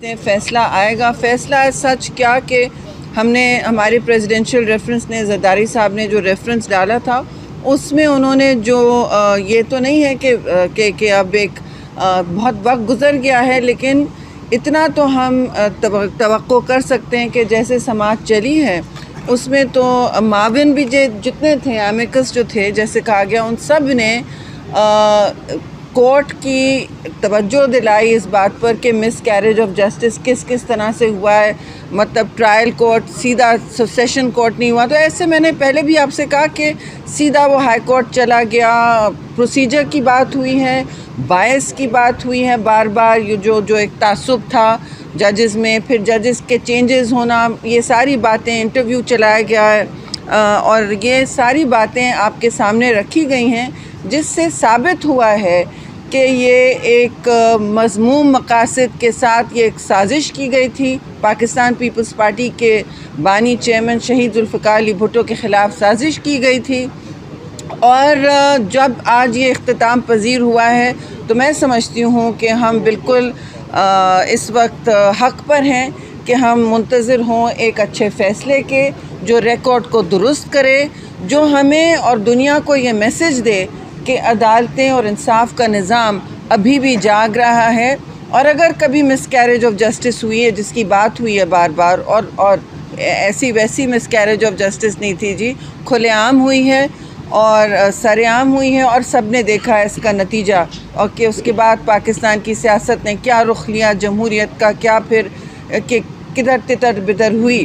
سمجھتے ہیں فیصلہ آئے گا. فیصلہ سچ کیا کہ ہم نے ہمارے پریزیڈنشیل ریفرنس نے زرداری صاحب نے جو ریفرنس ڈالا تھا اس میں انہوں نے جو یہ تو نہیں ہے کہ اب ایک بہت وقت گزر گیا ہے، لیکن اتنا تو ہم توقع کر سکتے ہیں کہ جیسے سماعت چلی ہے اس میں تو معاون بھی جتنے تھے، ایمیکس جو تھے، جیسے کہا گیا ان سب نے کورٹ کی توجہ دلائی اس بات پر کہ مس کیریج آف جسٹس کس طرح سے ہوا ہے، مطلب ٹرائل کورٹ سیدھا سیشن کورٹ نہیں ہوا. تو ایسے میں نے پہلے بھی آپ سے کہا کہ سیدھا وہ ہائی کورٹ چلا گیا. پروسیجر کی بات ہوئی ہے، باعث کی بات ہوئی ہے، بار بار جو ایک تعصب تھا ججز میں، پھر ججز کے چینجز ہونا، یہ ساری باتیں، انٹرویو چلایا گیا ہے اور یہ ساری باتیں آپ کے سامنے رکھی گئی ہیں، جس سے ثابت ہوا ہے کہ یہ ایک مذموم مقاصد کے ساتھ یہ ایک سازش کی گئی تھی. پاکستان پیپلز پارٹی کے بانی چیئرمین شہید ذوالفقار علی بھٹو کے خلاف سازش کی گئی تھی. اور جب آج یہ اختتام پذیر ہوا ہے تو میں سمجھتی ہوں کہ ہم بالکل اس وقت حق پر ہیں کہ ہم منتظر ہوں ایک اچھے فیصلے کے، جو ریکارڈ کو درست کرے، جو ہمیں اور دنیا کو یہ میسج دے کہ عدالتیں اور انصاف کا نظام ابھی بھی جاگ رہا ہے. اور اگر کبھی مس کیریج آف جسٹس ہوئی ہے، جس کی بات ہوئی ہے بار بار، اور ایسی ویسی مس کیریج آف جسٹس نہیں تھی جی، کھلے عام ہوئی ہے اور سر عام ہوئی ہے اور سب نے دیکھا ہے اس کا نتیجہ، اور کہ اس کے بعد پاکستان کی سیاست نے کیا رخ لیا جمہوریت کا، کیا پھر کہ کدھر تتر بدر ہوئی.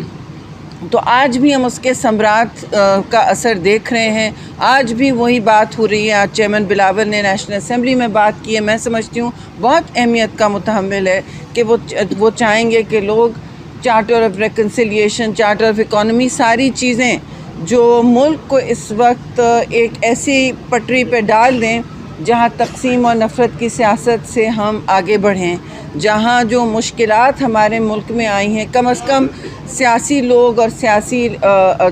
تو آج بھی ہم اس کے ثمرات کا اثر دیکھ رہے ہیں. آج بھی وہی بات ہو رہی ہے. آج چیئرمین بلاول نے نیشنل اسمبلی میں بات کی ہے. میں سمجھتی ہوں بہت اہمیت کا متحمل ہے کہ وہ چاہیں گے کہ لوگ charter of reconciliation, charter of economy, ساری چیزیں جو ملک کو اس وقت ایک ایسی پٹری پہ ڈال دیں جہاں تقسیم اور نفرت کی سیاست سے ہم آگے بڑھیں، جہاں جو مشکلات ہمارے ملک میں آئی ہیں، کم از کم سیاسی لوگ اور سیاسی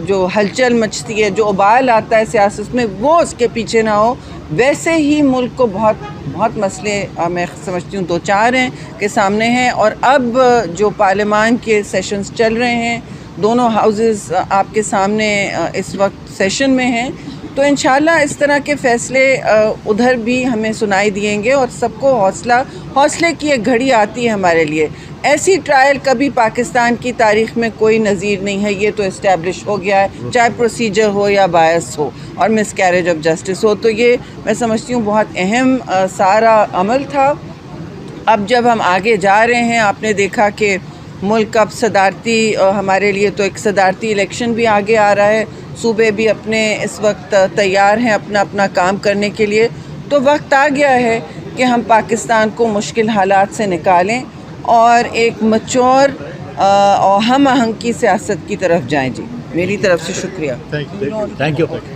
جو ہلچل مچتی ہے، جو ابال آتا ہے سیاست میں، وہ اس کے پیچھے نہ ہو. ویسے ہی ملک کو بہت مسئلے میں سمجھتی ہوں دو چار ہیں کہ سامنے ہیں. اور اب جو پارلیمان کے سیشنز چل رہے ہیں، دونوں ہاؤزز آپ کے سامنے اس وقت سیشن میں ہیں، تو انشاءاللہ اس طرح کے فیصلے ادھر بھی ہمیں سنائی دیں گے اور سب کو حوصلے کی ایک گھڑی آتی ہے ہمارے لیے. ایسی ٹرائل کبھی پاکستان کی تاریخ میں کوئی نظیر نہیں ہے، یہ تو اسٹیبلش ہو گیا ہے، چاہے پروسیجر ہو یا باعث ہو اور مس کیریج آف جسٹس ہو. تو یہ میں سمجھتی ہوں بہت اہم سارا عمل تھا. اب جب ہم آگے جا رہے ہیں، آپ نے دیکھا کہ ملک اب صدارتی، ہمارے لیے تو ایک صدارتی الیکشن بھی آگے آ رہا ہے، صوبے بھی اپنے اس وقت تیار ہیں اپنا کام کرنے کے لیے. تو وقت آ گیا ہے کہ ہم پاکستان کو مشکل حالات سے نکالیں اور ایک میچور اور ہم آہنگ کی سیاست کی طرف جائیں. جی میری طرف سے شکریہ. Thank you.